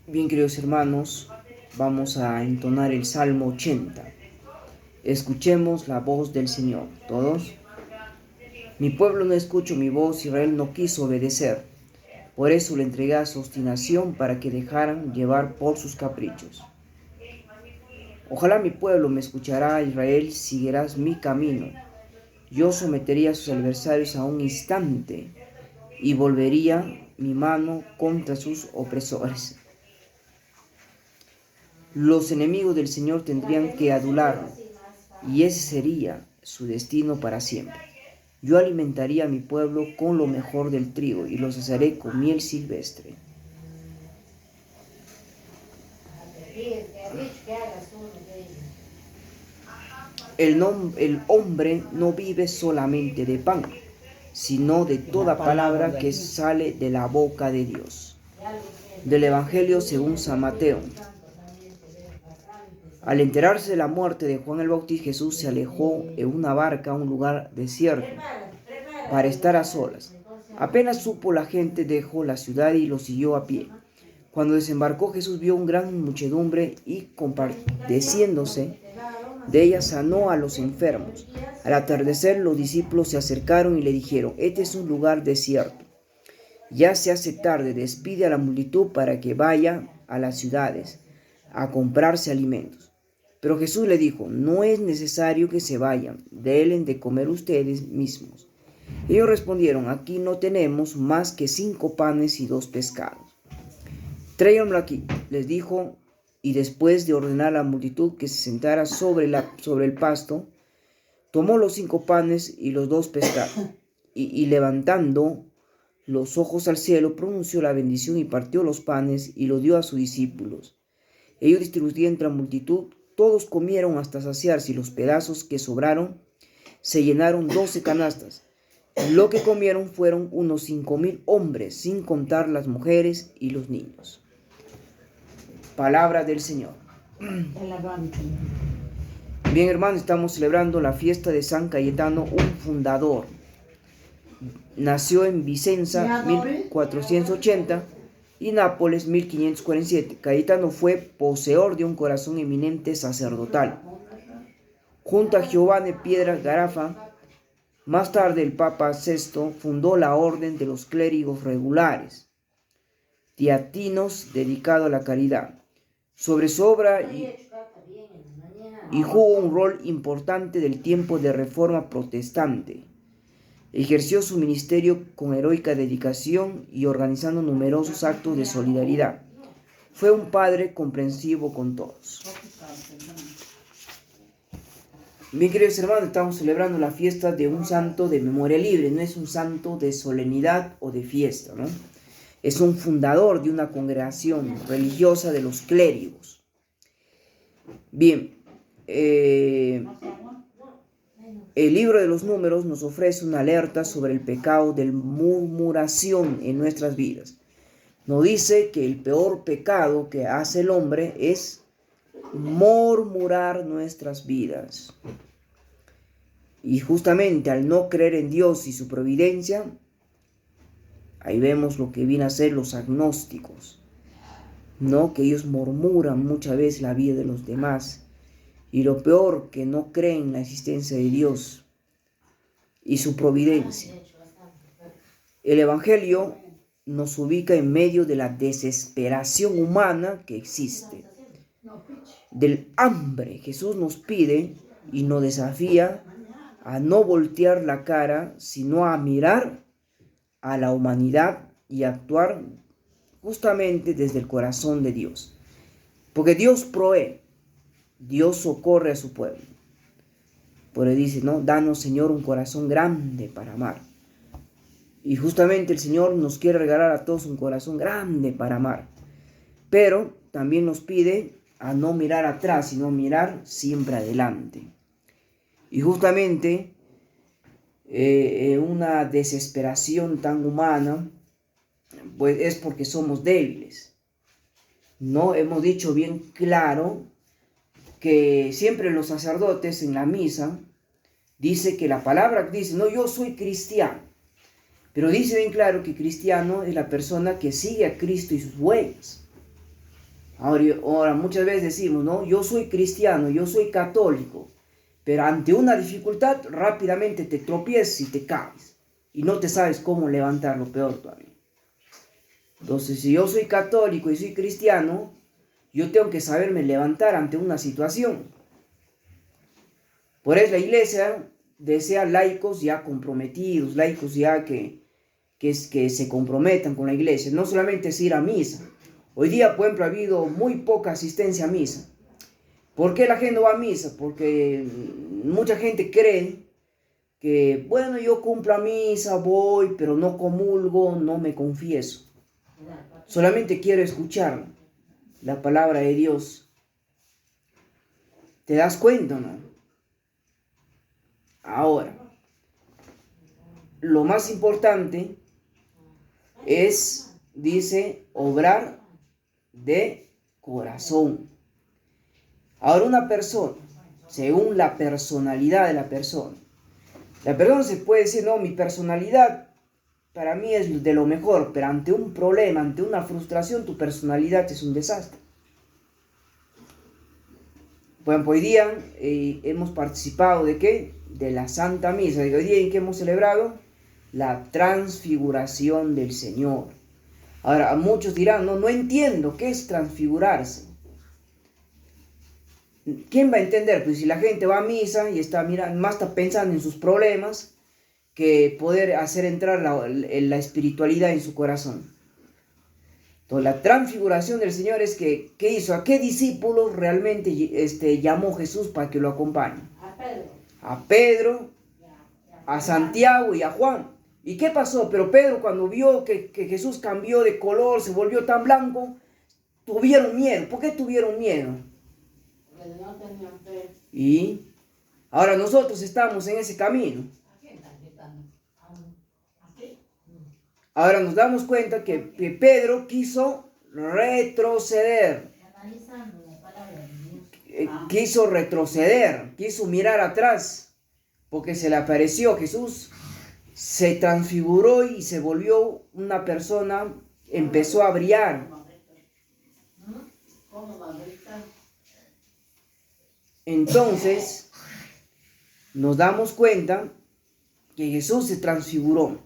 Bien, queridos hermanos, vamos a entonar el Salmo 80. Escuchemos la voz del Señor. Todos. Mi pueblo no escuchó mi voz, Israel no quiso obedecer. Por eso le entregué a su obstinación para que dejaran llevar por sus caprichos. Ojalá mi pueblo me escuchará, Israel, seguirás mi camino. Yo sometería a sus adversarios a un instante y volvería mi mano contra sus opresores. Los enemigos del Señor tendrían que adularlo, y ese sería su destino para siempre. Yo alimentaría a mi pueblo con lo mejor del trigo y los saciaré con miel silvestre. El hombre no vive solamente de pan, sino de toda palabra que sale de la boca de Dios. Del Evangelio según San Mateo. Al enterarse de la muerte de Juan el Bautista, Jesús se alejó en una barca a un lugar desierto para estar a solas. Apenas supo la gente, dejó la ciudad y lo siguió a pie. Cuando desembarcó, Jesús vio una gran muchedumbre y, compadeciéndose de ella, sanó a los enfermos. Al atardecer, los discípulos se acercaron y le dijeron: este es un lugar desierto. Ya se hace tarde, despide a la multitud para que vaya a las ciudades a comprarse alimentos. Pero Jesús le dijo: no es necesario que se vayan, denles de comer ustedes mismos. Ellos respondieron: aquí no tenemos más que 5 panes y 2 pescados. Tráiganlo aquí, les dijo, y después de ordenar a la multitud que se sentara sobre el pasto, tomó los 5 panes y los 2 pescados, y levantando los ojos al cielo, pronunció la bendición y partió los panes y los dio a sus discípulos. Ellos distribuyeron entre la multitud, todos comieron hasta saciarse, y los pedazos que sobraron se llenaron 12 canastas. Lo que comieron fueron unos 5,000 hombres, sin contar las mujeres y los niños. Palabra del Señor. Bien, hermanos, estamos celebrando la fiesta de San Cayetano, un fundador. Nació en Vicenza 1480 y Nápoles 1547. Cayetano fue poseedor de un corazón eminente sacerdotal. Junto a Giovanni Piedra Garafa, más tarde el Papa VI fundó la Orden de los Clérigos Regulares, teatinos dedicado a la caridad. Sobre su obra y jugó un rol importante del tiempo de Reforma Protestante. Ejerció su ministerio con heroica dedicación y organizando numerosos actos de solidaridad. Fue un padre comprensivo con todos. Bien, queridos hermanos, estamos celebrando la fiesta de un santo de memoria libre. No es un santo de solemnidad o de fiesta, ¿no? Es un fundador de una congregación religiosa de los clérigos. Bien, el libro de los Números nos ofrece una alerta sobre el pecado de murmuración en nuestras vidas. Nos dice que el peor pecado que hace el hombre es murmurar nuestras vidas. Y justamente al no creer en Dios y su providencia, ahí vemos lo que vienen a ser los agnósticos, ¿no? Que ellos murmuran muchas veces la vida de los demás. Y lo peor, que no creen en la existencia de Dios y su providencia. El Evangelio nos ubica en medio de la desesperación humana que existe, del hambre. Jesús nos pide y nos desafía a no voltear la cara, sino a mirar a la humanidad y actuar justamente desde el corazón de Dios. Porque Dios provee, Dios socorre a su pueblo. Por eso dice, ¿no? Danos, Señor, un corazón grande para amar. Y justamente el Señor nos quiere regalar a todos un corazón grande para amar. Pero también nos pide a no mirar atrás, sino mirar siempre adelante. Y justamente una desesperación tan humana, pues es porque somos débiles. No hemos dicho bien claro que siempre los sacerdotes en la misa dice que la palabra dice, no, yo soy cristiano, pero dice bien claro que cristiano es la persona que sigue a Cristo y sus huellas. Ahora muchas veces decimos, ¿no? Yo soy cristiano, yo soy católico, pero ante una dificultad rápidamente te tropiezas y te caes y no te sabes cómo levantar, lo peor todavía. Entonces, si yo soy católico y soy cristiano, yo tengo que saberme levantar ante una situación. Por eso la iglesia desea laicos ya comprometidos, laicos ya que se comprometan con la iglesia. No solamente es ir a misa. Hoy día, por ejemplo, ha habido muy poca asistencia a misa. ¿Por qué la gente no va a misa? Porque mucha gente cree que, bueno, yo cumplo a misa, voy, pero no comulgo, no me confieso. Solamente quiero escuchar la palabra de Dios. ¿Te das cuenta, no? Ahora, lo más importante es, dice, obrar de corazón. Ahora, una persona, según la personalidad de la persona se puede decir, no, mi personalidad para mí es de lo mejor, pero ante un problema, ante una frustración, tu personalidad es un desastre. Bueno, hoy día hemos participado ¿de qué? De la Santa Misa. Hoy día en que hemos celebrado la transfiguración del Señor. Ahora, muchos dirán, no entiendo, ¿qué es transfigurarse? ¿Quién va a entender? Pues si la gente va a misa y está mirando, más está pensando en sus problemas que poder hacer entrar la espiritualidad en su corazón. Entonces, la transfiguración del Señor es que, ¿qué hizo? ¿A qué discípulos realmente llamó Jesús para que lo acompañen? A Pedro, a Santiago y a Juan. ¿Y qué pasó? Pero Pedro, cuando vio que Jesús cambió de color, se volvió tan blanco, tuvieron miedo. ¿Por qué tuvieron miedo? Y ahora nosotros estamos en ese camino. Ahora nos damos cuenta que Pedro quiso retroceder. Quiso mirar atrás, porque se le apareció Jesús, se transfiguró y se volvió una persona, empezó a brillar. Entonces, nos damos cuenta que Jesús se transfiguró.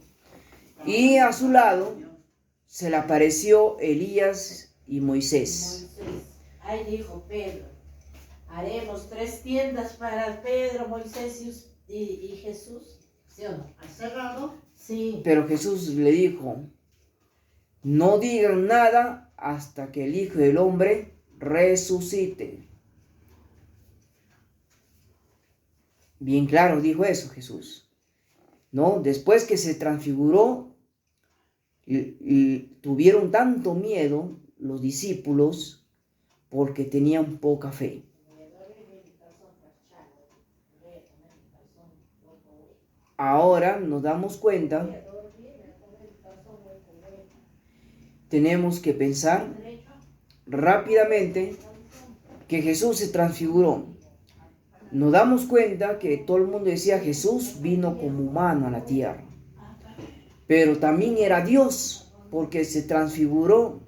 Y a su lado se le apareció Elías y Moisés. Ahí dijo Pedro, haremos 3 tiendas para Pedro, Moisés y Jesús. ¿Sí o no? ¿Has cerrado? Sí. Pero Jesús le dijo, no digan nada hasta que el Hijo del Hombre resucite. Bien claro dijo eso Jesús. ¿No? Después que se transfiguró, y tuvieron tanto miedo los discípulos porque tenían poca fe. Ahora nos damos cuenta, tenemos que pensar rápidamente que Jesús se transfiguró. Nos damos cuenta que todo el mundo decía Jesús vino como humano a la tierra. Pero también era Dios, porque se transfiguró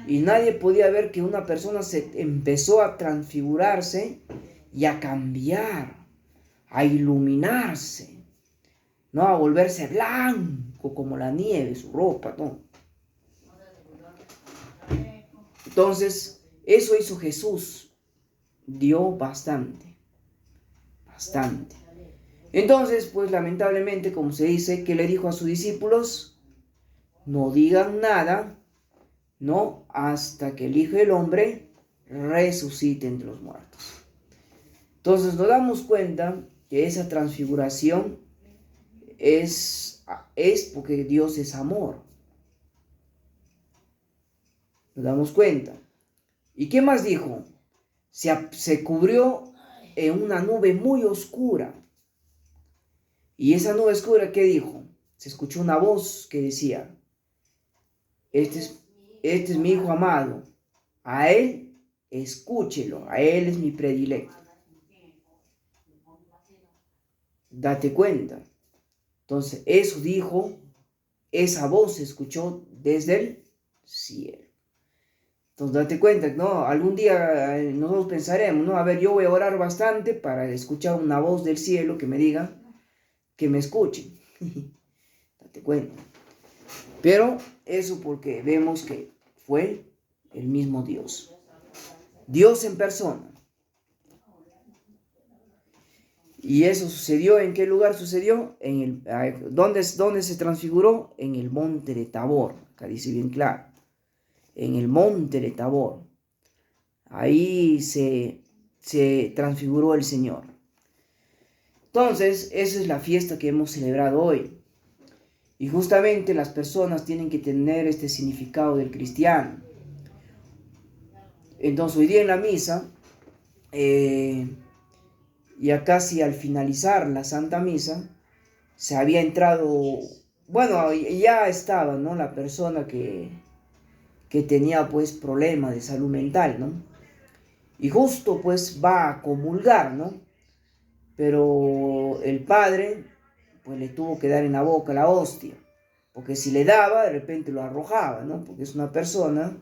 y nadie podía ver que una persona se empezó a transfigurarse y a cambiar, a iluminarse, ¿no? A volverse blanco como la nieve, su ropa, ¿no? Entonces, eso hizo Jesús, dio bastante. Entonces, pues lamentablemente, como se dice, que le dijo a sus discípulos, no digan nada, no, hasta que el Hijo del Hombre resucite entre los muertos. Entonces nos damos cuenta que esa transfiguración es porque Dios es amor. Nos damos cuenta. ¿Y qué más dijo? Se cubrió en una nube muy oscura. Y esa nube oscura, ¿qué dijo? Se escuchó una voz que decía, este es mi Hijo amado, a Él escúchelo, a Él es mi predilecto. Date cuenta. Entonces, eso dijo, esa voz se escuchó desde el cielo. Entonces date cuenta, ¿no? Algún día nosotros pensaremos, ¿no? A ver, yo voy a orar bastante para escuchar una voz del cielo que me diga que me escuchen. Date cuenta. Pero eso porque vemos que fue el mismo Dios. Dios en persona. Y eso sucedió, ¿en qué lugar sucedió? ¿Dónde se transfiguró? En el monte de Tabor. Acá dice bien claro. En el monte de Tabor. Ahí se transfiguró el Señor. Entonces, esa es la fiesta que hemos celebrado hoy. Y justamente las personas tienen que tener este significado del cristiano. Entonces, hoy día en la misa, ya casi al finalizar la Santa Misa, se había entrado, bueno, ya estaba, ¿no? La persona que tenía pues problemas de salud mental, ¿no? Y justo pues va a comulgar, ¿no? Pero el padre pues le tuvo que dar en la boca la hostia, porque si le daba de repente lo arrojaba, ¿no? Porque es una persona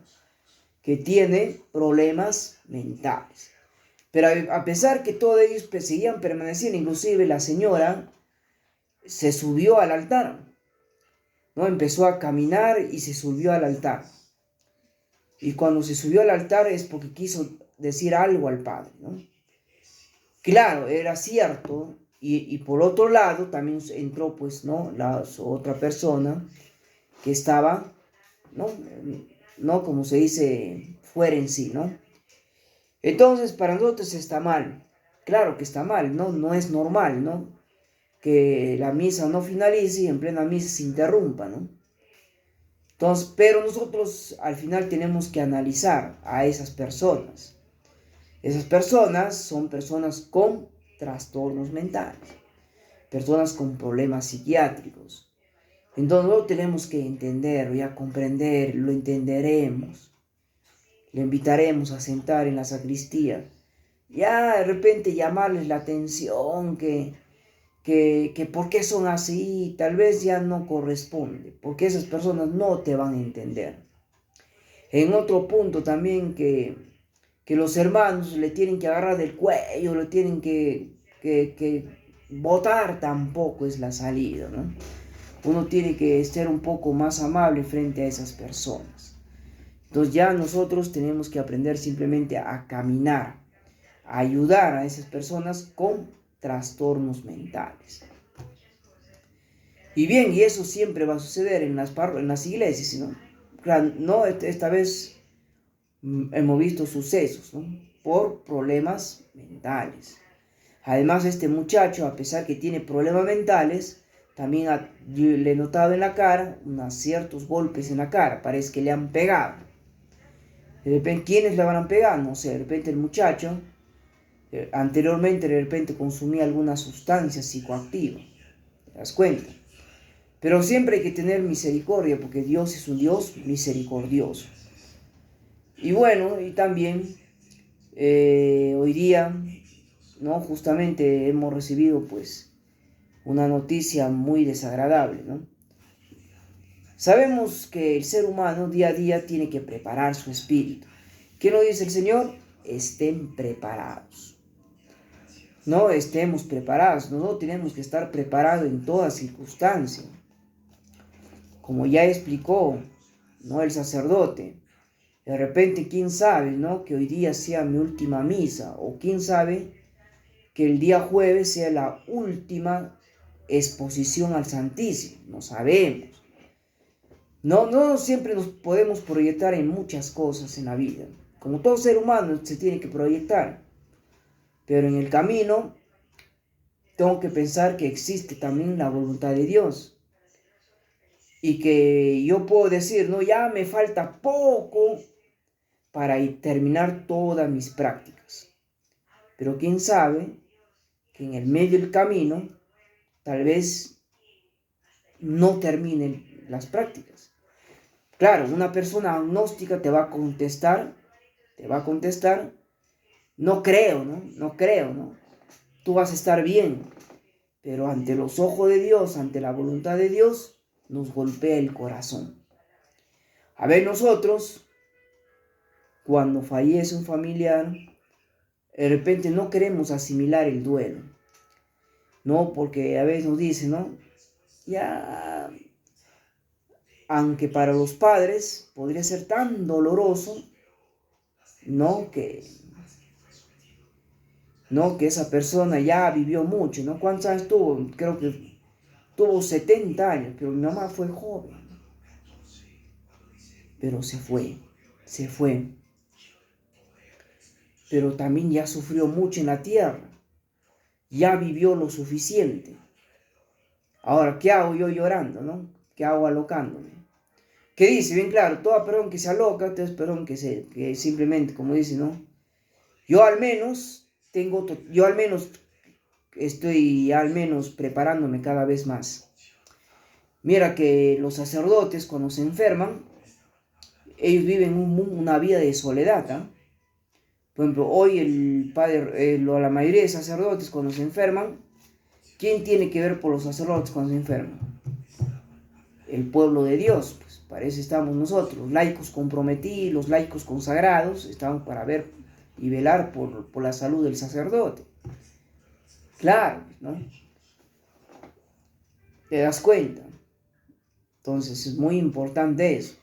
que tiene problemas mentales. Pero a pesar que todos ellos seguían permaneciendo, inclusive la señora se subió al altar, ¿no? Empezó a caminar y se subió al altar. Y cuando se subió al altar es porque quiso decir algo al Padre, ¿no? Claro, era cierto. Y por otro lado también entró, pues, ¿no? La otra persona que estaba, ¿no? ¿No? Como se dice, fuera en sí, ¿no? Entonces, para nosotros está mal. Claro que está mal, ¿no? No es normal, ¿no? Que la misa no finalice y en plena misa se interrumpa, ¿no? Entonces, pero nosotros al final tenemos que analizar a esas personas. Esas personas son personas con trastornos mentales, personas con problemas psiquiátricos. Entonces, lo tenemos que entender, ya comprender, lo entenderemos. Le invitaremos a sentar en la sacristía. Ya de repente llamarles la atención, que por qué son así, tal vez ya no corresponde, porque esas personas no te van a entender. En otro punto también que los hermanos le tienen que agarrar del cuello, le tienen que botar, tampoco es la salida, ¿no? Uno tiene que ser un poco más amable frente a esas personas. Entonces ya nosotros tenemos que aprender simplemente a caminar, a ayudar a esas personas con trastornos mentales. Y bien, y eso siempre va a suceder en las iglesias, ¿no? Claro, no, esta vez hemos visto sucesos, ¿no? Por problemas mentales. Además, este muchacho, a pesar que tiene problemas mentales, también le he notado en la cara ciertos golpes en la cara, parece que le han pegado. De repente, ¿quiénes le habrán pegado? No sé, de repente el muchacho anteriormente de repente consumía alguna sustancia psicoactiva. ¿Te das cuenta? Pero siempre hay que tener misericordia porque Dios es un Dios misericordioso. Y bueno, y también hoy día, ¿no? Justamente hemos recibido pues una noticia muy desagradable, ¿no? Sabemos que el ser humano día a día tiene que preparar su espíritu. ¿Qué nos dice el Señor? Estén preparados. No estemos preparados, no tenemos que estar preparados en toda circunstancia. Como ya explicó, ¿no? El sacerdote. De repente, quién sabe, ¿no? Que hoy día sea mi última misa, o quién sabe que el día jueves sea la última exposición al Santísimo. No sabemos. No siempre nos podemos proyectar en muchas cosas en la vida. Como todo ser humano se tiene que proyectar. Pero en el camino tengo que pensar que existe también la voluntad de Dios. Y que yo puedo decir, no, ya me falta poco para terminar todas mis prácticas. Pero quién sabe que en el medio del camino tal vez no terminen las prácticas. Claro, una persona agnóstica te va a contestar, no creo, ¿no? No creo, ¿no? Tú vas a estar bien, pero ante los ojos de Dios, ante la voluntad de Dios, nos golpea el corazón. A ver, nosotros cuando fallece un familiar, de repente no queremos asimilar el duelo, ¿no? Porque a veces nos dicen, ¿no? Ya, aunque para los padres podría ser tan doloroso, ¿no? Que esa persona ya vivió mucho, ¿no? ¿Cuántos años tuvo? Creo que tuvo 70 años, pero mi mamá fue joven. Pero se fue. Pero también ya sufrió mucho en la tierra. Ya vivió lo suficiente. Ahora, ¿qué hago yo llorando, no? ¿Qué hago alocándome? ¿Qué dice? Bien claro, toda persona que se aloca, entonces persona que simplemente, como dice, ¿no? Yo al menos estoy preparándome cada vez más. Mira que los sacerdotes cuando se enferman, ellos viven una vida de soledad, ¿eh? Por ejemplo, hoy la mayoría de sacerdotes cuando se enferman, ¿quién tiene que ver por los sacerdotes cuando se enferman? El pueblo de Dios, pues para eso estamos nosotros, los laicos comprometidos, los laicos consagrados, estamos para ver y velar por la salud del sacerdote. Claro, ¿no? ¿Te das cuenta? Entonces es muy importante eso.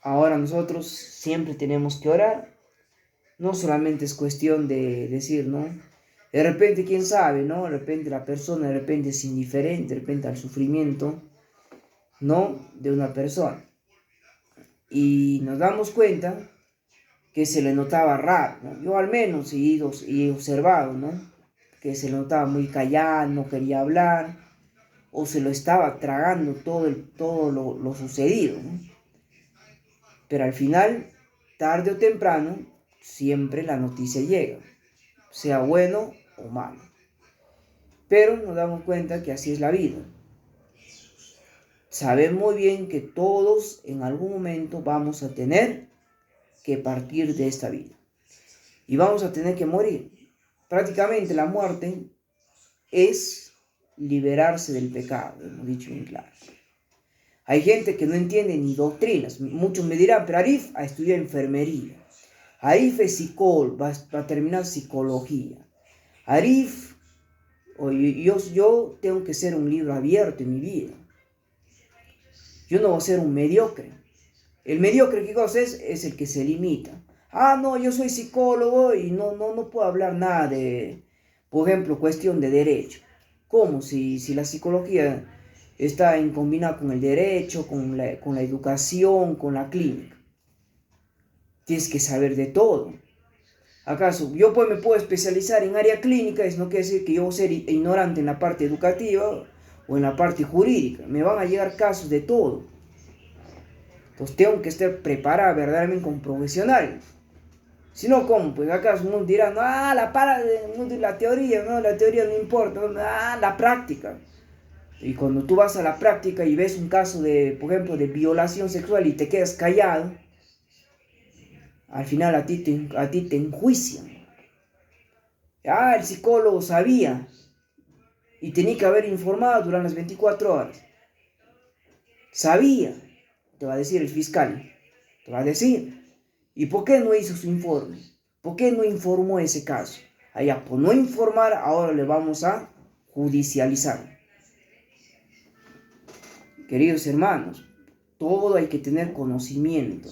Ahora nosotros siempre tenemos que orar. No solamente es cuestión de decir, ¿no? De repente, quién sabe, ¿no? De repente la persona, de repente es indiferente, de repente al sufrimiento, ¿no? De una persona. Y nos damos cuenta que se le notaba raro, ¿no? Yo al menos he observado, ¿no? Que se le notaba muy callado, no quería hablar, o se lo estaba tragando todo lo sucedido, ¿no? Pero al final, tarde o temprano, siempre la noticia llega, sea bueno o malo. Pero nos damos cuenta que así es la vida. Sabemos muy bien que todos en algún momento vamos a tener que partir de esta vida. Y vamos a tener que morir. Prácticamente la muerte es liberarse del pecado, hemos dicho bien claro. Hay gente que no entiende ni doctrinas. Muchos me dirán, pero Arif ha estudiado enfermería. Arif es psicólogo, va a terminar psicología. Arif, yo tengo que ser un libro abierto en mi vida. Yo no voy a ser un mediocre. El mediocre, ¿qué cosa es? Es el que se limita. No, yo soy psicólogo y no puedo hablar nada de, por ejemplo, cuestión de derecho. ¿Cómo? Si la psicología está en combinada con el derecho, con la educación, con la clínica. Tienes que saber de todo. ¿Acaso yo me puedo especializar en área clínica? Eso no quiere decir que yo voy a ser ignorante en la parte educativa o en la parte jurídica. Me van a llegar casos de todo. Entonces tengo que estar preparado verdaderamente como profesional. Si no, ¿cómo? Pues acaso uno dirá, la teoría, no, la teoría no importa, la práctica. Y cuando tú vas a la práctica y ves un caso de, por ejemplo, de violación sexual y te quedas callado, al final a ti te enjuician. El psicólogo sabía y tenía que haber informado durante las 24 horas. Sabía, te va a decir el fiscal, te va a decir. ¿Y por qué no hizo su informe? ¿Por qué no informó ese caso? Allá, por no informar, ahora le vamos a judicializar. Queridos hermanos, todo hay que tener conocimiento.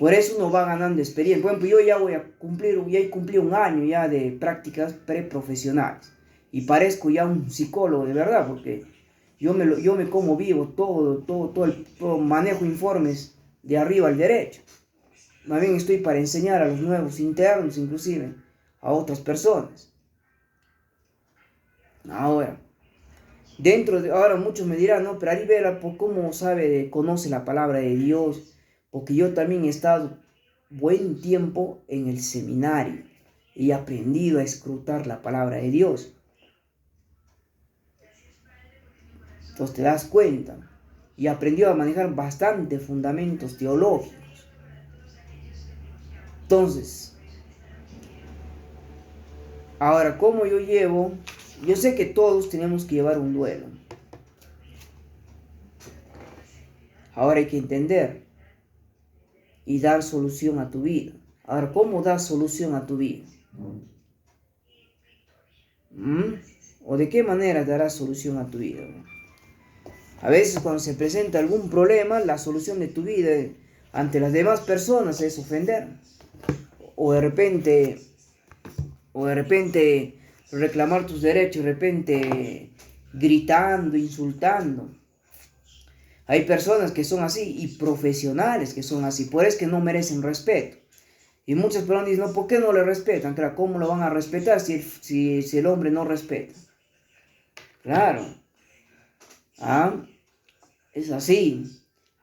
Por eso uno va ganando experiencia. Por ejemplo, yo ya cumplí un año ya de prácticas preprofesionales. Y parezco ya un psicólogo de verdad, porque yo me como vivo todo manejo informes de arriba al derecho. Más bien estoy para enseñar a los nuevos internos, inclusive a otras personas. Ahora muchos me dirán, no, pero Ari Vela, ¿por cómo conoce la palabra de Dios? Porque yo también he estado buen tiempo en el seminario y he aprendido a escrutar la palabra de Dios. Entonces te das cuenta, y he aprendido a manejar bastantes fundamentos teológicos. Entonces, ahora, ¿cómo yo llevo? Yo sé que todos tenemos que llevar un duelo. Ahora hay que entender y dar solución a tu vida. Ahora, ¿cómo dar solución a tu vida? ¿O de qué manera darás solución a tu vida? A veces cuando se presenta algún problema, la solución de tu vida ante las demás personas es ofender. O de repente reclamar tus derechos, de repente gritando, insultando. Hay personas que son así y profesionales que son así, por eso es que no merecen respeto. Y muchas personas dicen, no, ¿por qué no le respetan? Claro, ¿cómo lo van a respetar si el hombre no respeta? Claro. Es así.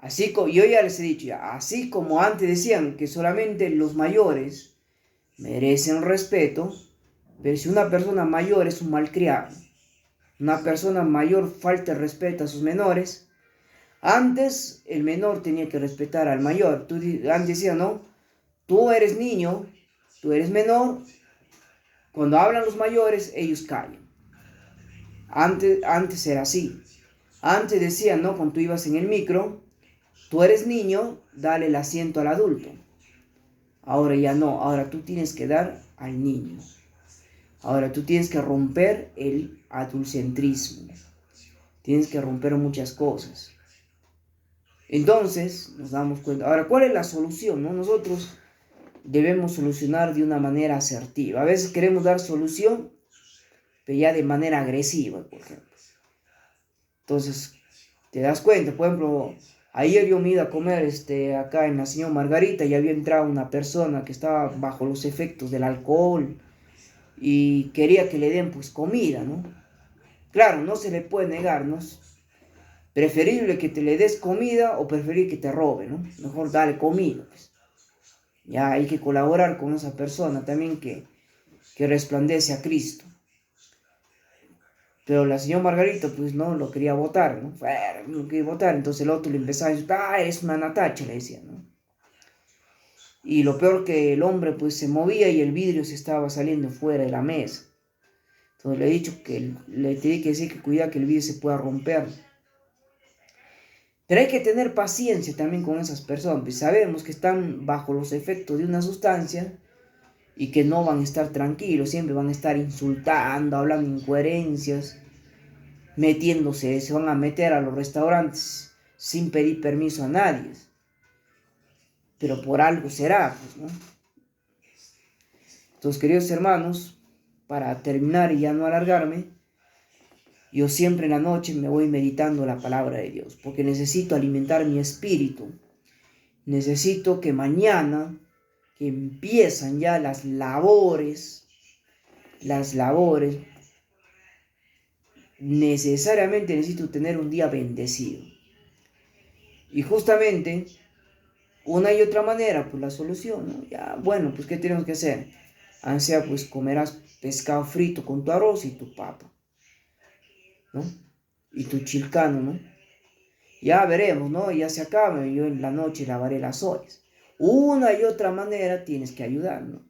Yo ya les he dicho, así como antes decían que solamente los mayores merecen respeto, pero si una persona mayor es un malcriado, una persona mayor falta el respeto a sus menores, antes el menor tenía que respetar al mayor. Antes decían, no, tú eres niño, tú eres menor, cuando hablan los mayores, ellos callan. Antes era así. Antes decían, no, cuando tú ibas en el micro, tú eres niño, dale el asiento al adulto. Ahora ya no, ahora tú tienes que dar al niño. Ahora tú tienes que romper el adultocentrismo. Tienes que romper muchas cosas. Entonces nos damos cuenta. Ahora, ¿cuál es la solución? Nosotros debemos solucionar de una manera asertiva. A veces queremos dar solución, pero ya de manera agresiva, por ejemplo. Entonces, te das cuenta, por ejemplo, ayer yo me iba a comer acá en la señora Margarita y había entrado una persona que estaba bajo los efectos del alcohol y quería que le den pues comida, ¿no? Claro, no se le puede negar, ¿no? Preferible que te le des comida o preferible que te robe, ¿no? Mejor dale comida, pues. Ya hay que colaborar con esa persona también que resplandece a Cristo. Pero la señora Margarita, pues no lo quería votar, ¿no? No lo quería votar. Entonces el otro le empezaba a decir, es una natacha, le decía, ¿no? Y lo peor que el hombre, pues se movía y el vidrio se estaba saliendo fuera de la mesa. Entonces le he dicho le tenía que decir que cuidado que el vidrio se pueda romper. Pero hay que tener paciencia también con esas personas. Pues sabemos que están bajo los efectos de una sustancia y que no van a estar tranquilos, siempre van a estar insultando, hablando incoherencias, metiéndose, se van a meter a los restaurantes sin pedir permiso a nadie. Pero por algo será, pues, ¿no? Entonces, queridos hermanos, para terminar y ya no alargarme, yo siempre en la noche me voy meditando la palabra de Dios, porque necesito alimentar mi espíritu. Necesito que mañana, que empiezan ya las labores, necesariamente necesito tener un día bendecido. Y justamente, una y otra manera, pues la solución, ¿no? Ya, bueno, pues ¿qué tenemos que hacer? Ansea, pues comerás pescado frito con tu arroz y tu papa, ¿no? Y tu chilcano, ¿no? Ya veremos, ¿no? Ya se acaba, yo en la noche lavaré las ollas. Una y otra manera tienes que ayudar, ¿no?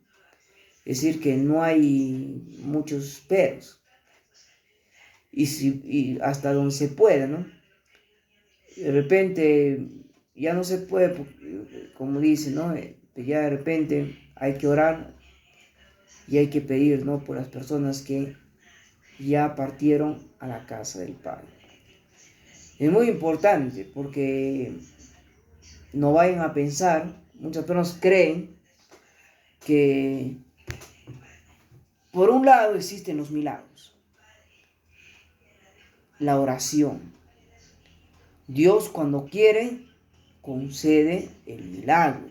Es decir, que no hay muchos peros. Y hasta donde se pueda, ¿no? De repente ya no se puede, como dice, ¿no? Ya de repente hay que orar y hay que pedir, ¿no? Por las personas que ya partieron a la casa del Padre. Es muy importante porque no vayan a pensar, muchas personas creen que por un lado existen los milagros, la oración. Dios cuando quiere concede el milagro.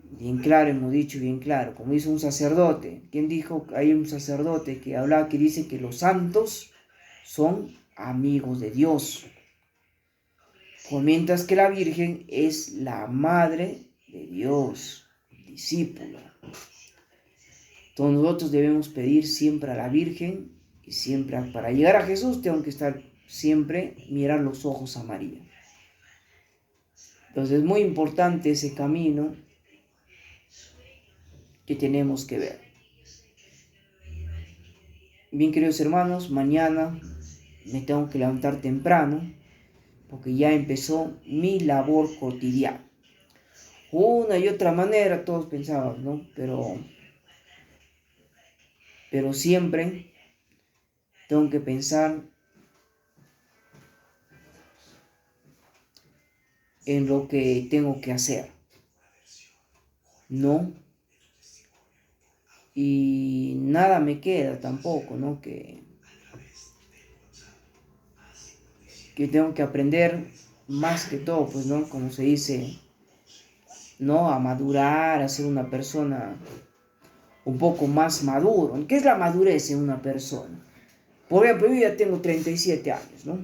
Bien claro, hemos dicho bien claro, como dice un sacerdote. ¿Quién dijo? Hay un sacerdote que habla, que dice que los santos son amigos de Dios. Mientras que la Virgen es la madre de Dios, discípula. Entonces nosotros debemos pedir siempre a la Virgen y siempre para llegar a Jesús tengo que estar siempre mirar los ojos a María. Entonces es muy importante ese camino que tenemos que ver. Bien, queridos hermanos, mañana me tengo que levantar temprano porque ya empezó mi labor cotidiana. Una y otra manera todos pensaban, ¿no? Pero siempre tengo que pensar en lo que tengo que hacer, ¿no? Y nada me queda tampoco, ¿no? Que tengo que aprender más que todo, pues, ¿no? Como se dice, ¿no? A madurar, a ser una persona un poco más maduro. ¿Qué es la madurez en una persona? Por ejemplo, yo ya tengo 37 años, ¿no?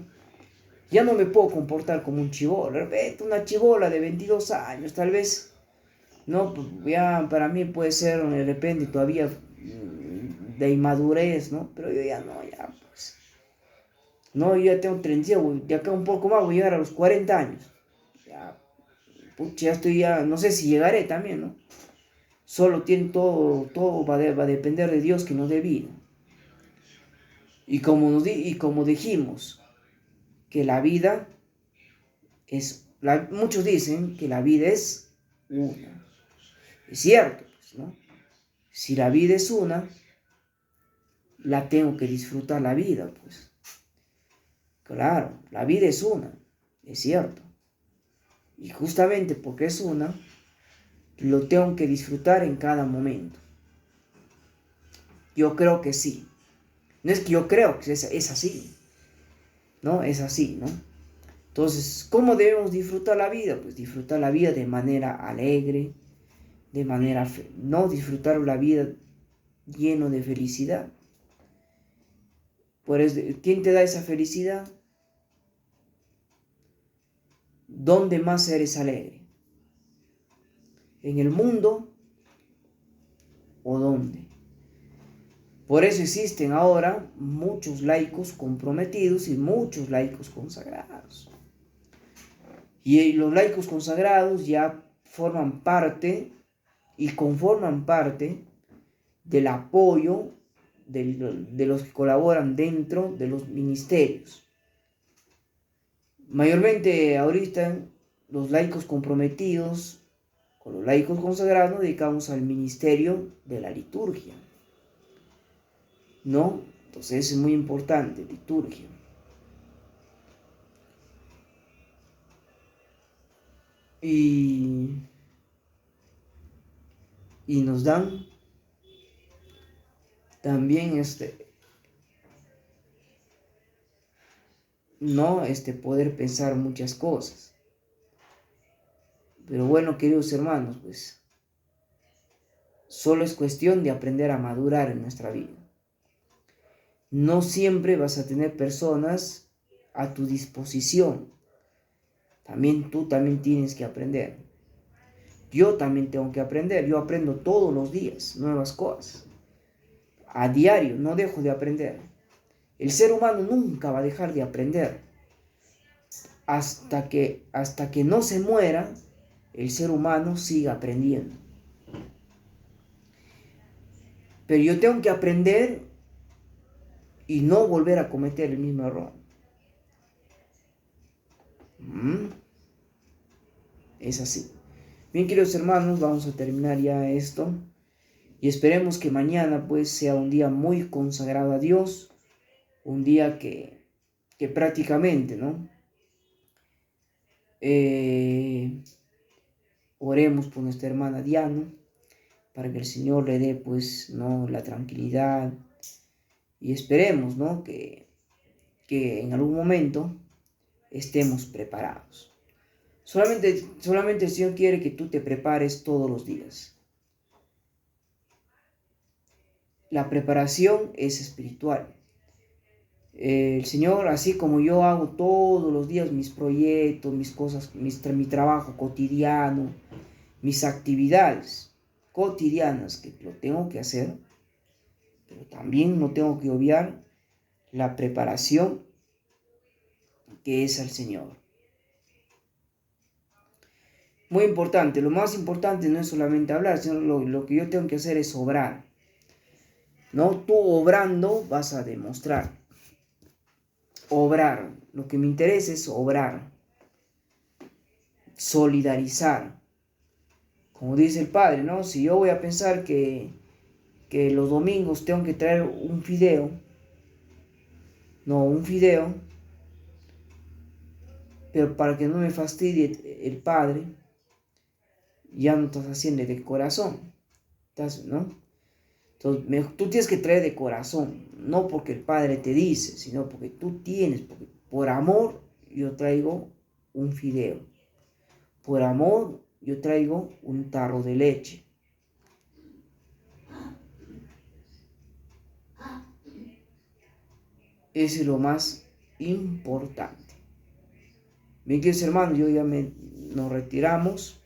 Ya no me puedo comportar como un chibolo. De repente, una chibola de 22 años, tal vez, ¿no? Pues ya para mí puede ser de repente todavía de inmadurez, ¿no? Pero yo ya no, ya pues. No, yo ya tengo 30, de acá un poco más voy a llegar a los 40 años. Ya, pucha, ya estoy ya, no sé si llegaré también, ¿no? Solo tiene todo va a depender de Dios que nos dé vida. Y como dijimos, que la vida muchos dicen que la vida es una. Es cierto, pues, ¿no? Si la vida es una, la tengo que disfrutar la vida, pues. Claro, la vida es una, es cierto. Y justamente porque es una, lo tengo que disfrutar en cada momento. Yo creo que sí. No es que yo creo que es así, ¿no? Es así, ¿no? Entonces, ¿cómo debemos disfrutar la vida? Pues disfrutar la vida de manera alegre, no disfrutar la vida lleno de felicidad. ¿Quién te da esa felicidad? ¿Dónde más eres alegre? ¿En el mundo o dónde? Por eso existen ahora muchos laicos comprometidos y muchos laicos consagrados. Y los laicos consagrados ya forman parte y conforman parte del apoyo de los que colaboran dentro de los ministerios. Mayormente ahorita los laicos comprometidos con los laicos consagrados nos dedicamos al ministerio de la liturgia, ¿no? Entonces es muy importante, liturgia. Y nos dan también no poder pensar muchas cosas. Pero bueno, queridos hermanos, pues solo es cuestión de aprender a madurar en nuestra vida. No siempre vas a tener personas a tu disposición. Tú también tienes que aprender. Yo también tengo que aprender. Yo aprendo todos los días nuevas cosas. A diario no dejo de aprender. El ser humano nunca va a dejar de aprender. Hasta que no se muera, el ser humano sigue aprendiendo. Pero yo tengo que aprender y no volver a cometer el mismo error. Es así. Bien, queridos hermanos, vamos a terminar ya esto. Y esperemos que mañana pues sea un día muy consagrado a Dios. Un día que prácticamente, ¿no? Oremos por nuestra hermana Diana, para que el Señor le dé pues, ¿no? La tranquilidad. Y esperemos, ¿no? Que en algún momento estemos preparados. Solamente el Señor quiere que tú te prepares todos los días. La preparación es espiritual. El Señor, así como yo hago todos los días mis proyectos, mis cosas, mi trabajo cotidiano, mis actividades cotidianas que lo tengo que hacer, pero también no tengo que obviar la preparación que es al Señor. Muy importante, lo más importante no es solamente hablar, sino lo que yo tengo que hacer es obrar. ¿No? Tú obrando vas a demostrar. obrar. Lo que me interesa es obrar, solidarizar. Como dice el Padre, ¿no? Si yo voy a pensar que los domingos tengo que traer un fideo, pero para que no me fastidie el Padre, ya no estás haciendo de corazón, ¿no? Entonces, tú tienes que traer de corazón, no porque el Padre te dice, sino porque tú tienes, porque por amor yo traigo un fideo, por amor yo traigo un tarro de leche. Eso es lo más importante. Bien, queridos hermanos, nos retiramos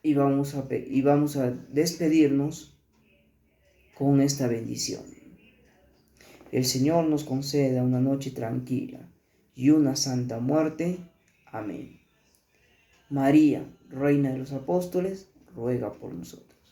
y vamos a despedirnos con esta bendición. El Señor nos conceda una noche tranquila y una santa muerte. Amén. María, Reina de los Apóstoles, ruega por nosotros.